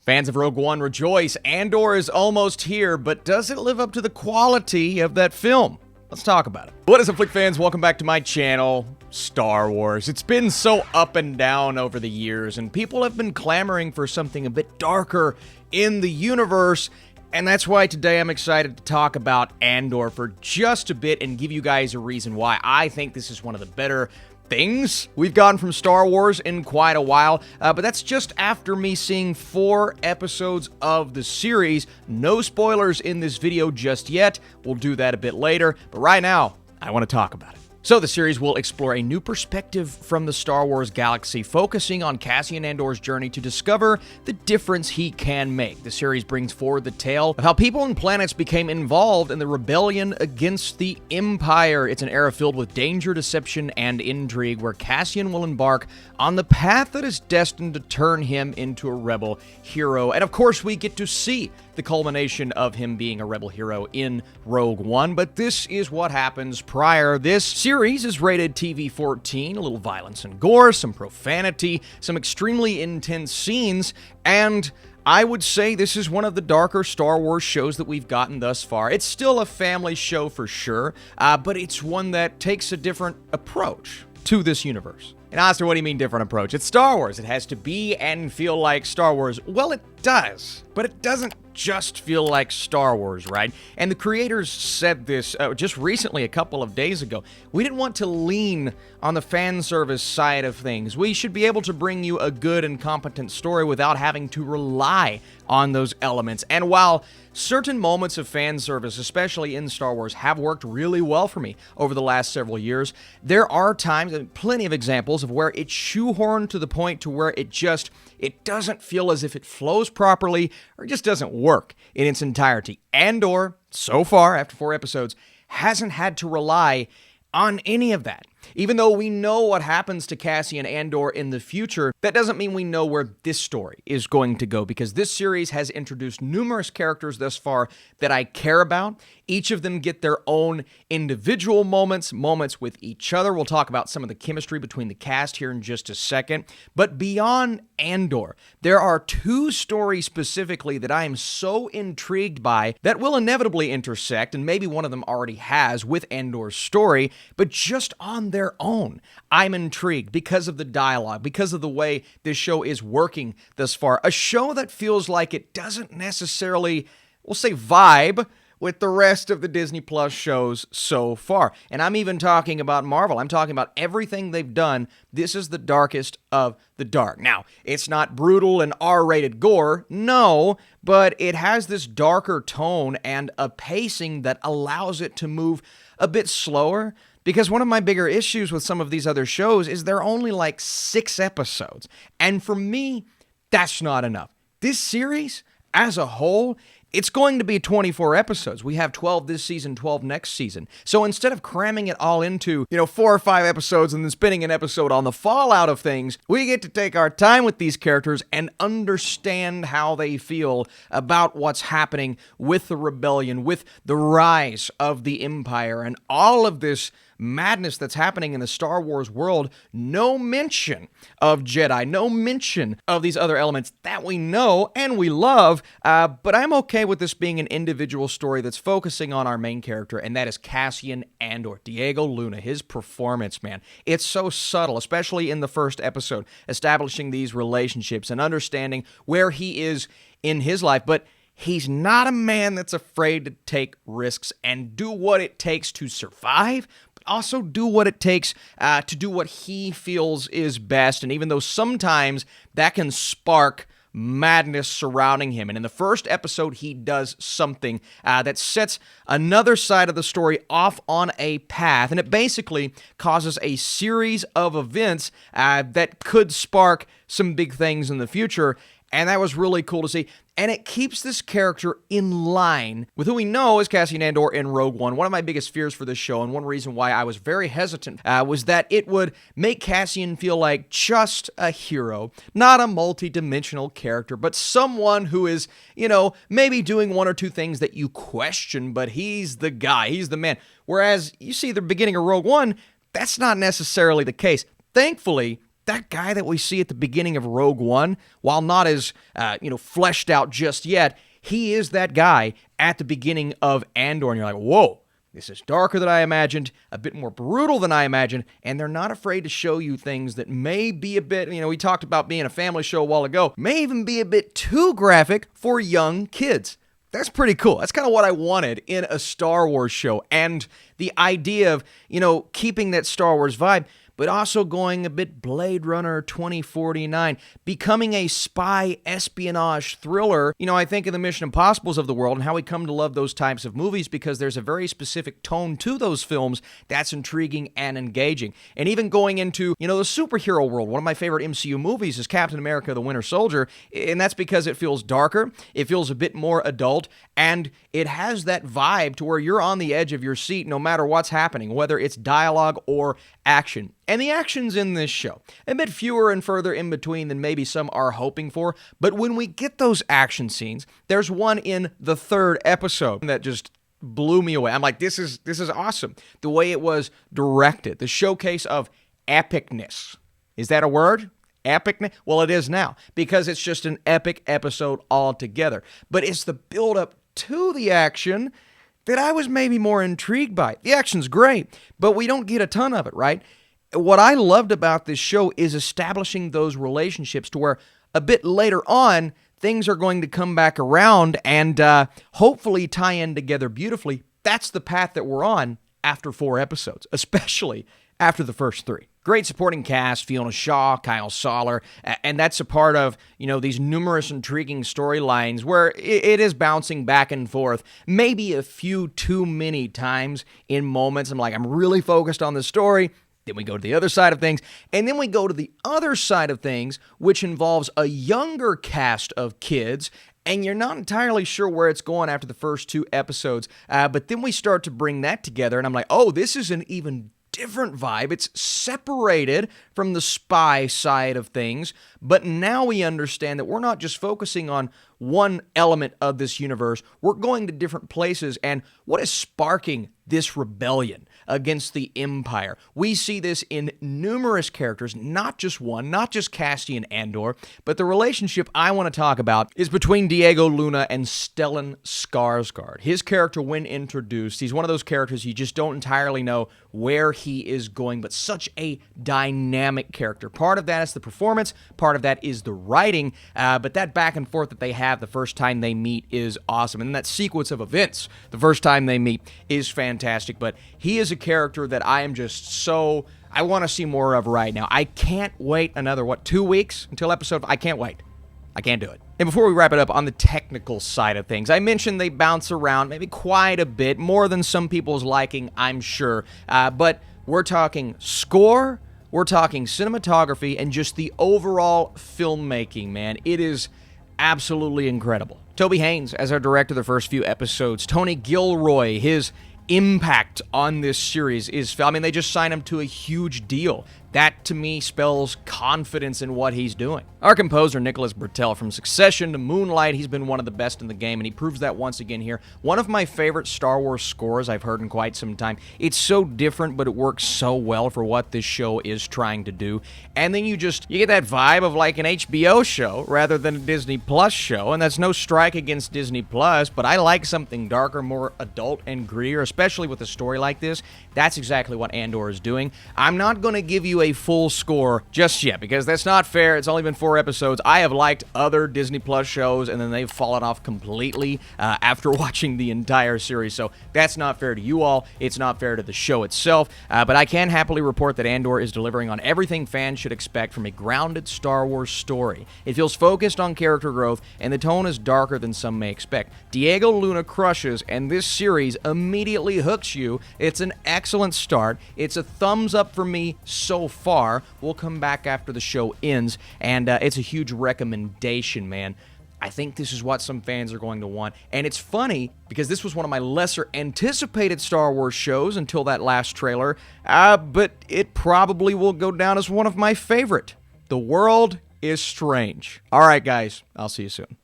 Fans of Rogue One rejoice. Andor is almost here, but does it live up to the quality of that film? Let's talk about it. What is up, Flick fans? Welcome back to my channel, Star Wars. It's been so up and down over the years, and people have been clamoring for something a bit darker in the universe, and that's why today I'm excited to talk about Andor for just a bit and give you guys a reason why I think this is one of the better things we've gotten from Star Wars in quite a while, but that's just after me seeing 4 episodes of the series. No spoilers in this video just yet. We'll do that a bit later, but right now, I want to talk about it. So the series will explore a new perspective from the Star Wars galaxy, focusing on Cassian Andor's journey to discover the difference he can make. The series brings forward the tale of how people and planets became involved in the rebellion against the Empire. It's an era filled with danger, deception, and intrigue, where Cassian will embark on the path that is destined to turn him into a rebel hero. And of course, we get to see the culmination of him being a rebel hero in Rogue One, but this is what happens prior. This series is rated TV-14, a little violence and gore, some profanity, some extremely intense scenes, and I would say this is one of the darker Star Wars shows that we've gotten thus far. It's still a family show for sure, but it's one that takes a different approach to this universe. And Oscar, what do you mean different approach? It's Star Wars. It has to be and feel like Star Wars. Well, it does, but it doesn't just feel like Star Wars, right? And the creators said this just recently, a couple of days ago. We didn't want to lean on the fan service side of things. We should be able to bring you a good and competent story without having to rely on those elements. And while certain moments of fan service, especially in Star Wars, have worked really well for me over the last several years, there are times, and plenty of examples, of where it's shoehorned to the point to where it doesn't feel as if it flows properly, or it just doesn't work in its entirety. Andor, so far, after 4 episodes, hasn't had to rely on any of that. Even though we know what happens to Cassian Andor in the future, that doesn't mean we know where this story is going to go, because this series has introduced numerous characters thus far that I care about. Each of them get their own individual moments with each other. We'll talk about some of the chemistry between the cast here in just a second. But beyond Andor, there are 2 stories specifically that I am so intrigued by that will inevitably intersect, and maybe one of them already has, with Andor's story, but just on their own, I'm intrigued because of the dialogue, because of the way this show is working thus far. A show that feels like it doesn't necessarily, we'll say, vibe with the rest of the Disney Plus shows so far. And I'm even talking about Marvel. I'm talking about everything they've done. This is the darkest of the dark. Now, it's not brutal and R-rated gore, no, but it has this darker tone and a pacing that allows it to move a bit slower. Because one of my bigger issues with some of these other shows is they're only like 6 episodes. And for me, that's not enough. This series, as a whole, it's going to be 24 episodes. We have 12 this season, 12 next season. So instead of cramming it all into, 4 or 5 episodes and then spending an episode on the fallout of things, we get to take our time with these characters and understand how they feel about what's happening with the rebellion, with the rise of the Empire, and all of this madness that's happening in the Star Wars world. No mention of Jedi, no mention of these other elements that we know and we love, but I'm okay with this being an individual story that's focusing on our main character, and that is Cassian Andor, Diego Luna. His performance, man, it's so subtle, especially in the first episode, establishing these relationships and understanding where he is in his life, but he's not a man that's afraid to take risks and do what it takes to survive, also do what it takes to do what he feels is best. And even though sometimes that can spark madness surrounding him, and in the first episode he does something that sets another side of the story off on a path, and it basically causes a series of events that could spark some big things in the future. And that was really cool to see. And it keeps this character in line with who we know as Cassian Andor in Rogue One. One of my biggest fears for this show, and one reason why I was very hesitant, was that it would make Cassian feel like just a hero, not a multi-dimensional character, but someone who is, maybe doing 1 or 2 things that you question, but he's the guy, he's the man. Whereas you see the beginning of Rogue One, that's not necessarily the case. Thankfully, that guy that we see at the beginning of Rogue One, while not as, fleshed out just yet, he is that guy at the beginning of Andor. And you're like, whoa, this is darker than I imagined, a bit more brutal than I imagined, and they're not afraid to show you things that may be a bit, we talked about being a family show a while ago, may even be a bit too graphic for young kids. That's pretty cool. That's kind of what I wanted in a Star Wars show. And the idea of, keeping that Star Wars vibe, but also going a bit Blade Runner 2049, becoming a spy espionage thriller. I think of the Mission Impossibles of the world and how we come to love those types of movies because there's a very specific tone to those films that's intriguing and engaging. And even going into, the superhero world, one of my favorite MCU movies is Captain America: The Winter Soldier, and that's because it feels darker, it feels a bit more adult, and it has that vibe to where you're on the edge of your seat no matter what's happening, whether it's dialogue or action. And the action's in this show a bit fewer and further in between than maybe some are hoping for, but when we get those action scenes, there's one in the third episode that just blew me away. I'm like, this is awesome. The way it was directed, the showcase of epicness. Is that a word? Epicness? Well, it is now, because it's just an epic episode altogether. But it's the build-up to the action that I was maybe more intrigued by. The action's great, but we don't get a ton of it, right? What I loved about this show is establishing those relationships to where a bit later on, things are going to come back around and hopefully tie in together beautifully. That's the path that we're on after 4 episodes, especially after the first 3. Great supporting cast, Fiona Shaw, Kyle Soller, and that's a part of, these numerous intriguing storylines where it is bouncing back and forth, maybe a few too many times in moments. I'm really focused on the story. Then we go to the other side of things, and then we go to the other side of things, which involves a younger cast of kids, and you're not entirely sure where it's going after the first 2 episodes, but then we start to bring that together, and I'm like, oh, this is an even different vibe. It's separated from the spy side of things, but now we understand that we're not just focusing on one element of this universe. We're going to different places, and what is sparking this rebellion against the Empire? We see this in numerous characters, not just one, not just Cassian Andor, but the relationship I want to talk about is between Diego Luna and Stellan Skarsgård. His character, when introduced, he's one of those characters you just don't entirely know where he is going, but such a dynamic character. Part of that is the performance, part of that is the writing, but that back and forth that they have the first time they meet is awesome. And that sequence of events the first time they meet is fantastic, but he is a character that I am just I want to see more of right now. I can't wait another, 2 weeks until episode 5? I can't wait. I can't do it. And before we wrap it up on the technical side of things, I mentioned they bounce around maybe quite a bit, more than some people's liking, I'm sure. But we're talking score, we're talking cinematography, and just the overall filmmaking, man. It is absolutely incredible. Toby Haynes as our director the first few episodes. Tony Gilroy, his impact on this series is, they just signed him to a huge deal. That, to me, spells confidence in what he's doing. Our composer, Nicholas Bertel, from Succession to Moonlight, he's been one of the best in the game, and he proves that once again here. One of my favorite Star Wars scores I've heard in quite some time. It's so different, but it works so well for what this show is trying to do. And then you get that vibe of like an HBO show rather than a Disney Plus show, and that's no strike against Disney Plus, but I like something darker, more adult and grittier, especially with a story like this. That's exactly what Andor is doing. I'm not going to give you a full score just yet, because that's not fair. It's only been 4 episodes. I have liked other Disney Plus shows, and then they've fallen off completely after watching the entire series, so that's not fair to you all. It's not fair to the show itself, but I can happily report that Andor is delivering on everything fans should expect from a grounded Star Wars story. It feels focused on character growth, and the tone is darker than some may expect. Diego Luna crushes, and this series immediately hooks you. It's an excellent start. It's a thumbs up for me so far. We'll come back after the show ends, and it's a huge recommendation, man. I think this is what some fans are going to want, and it's funny because this was one of my lesser anticipated Star Wars shows until that last trailer, but it probably will go down as one of my favorite. The world is strange. All right, guys, I'll see you soon.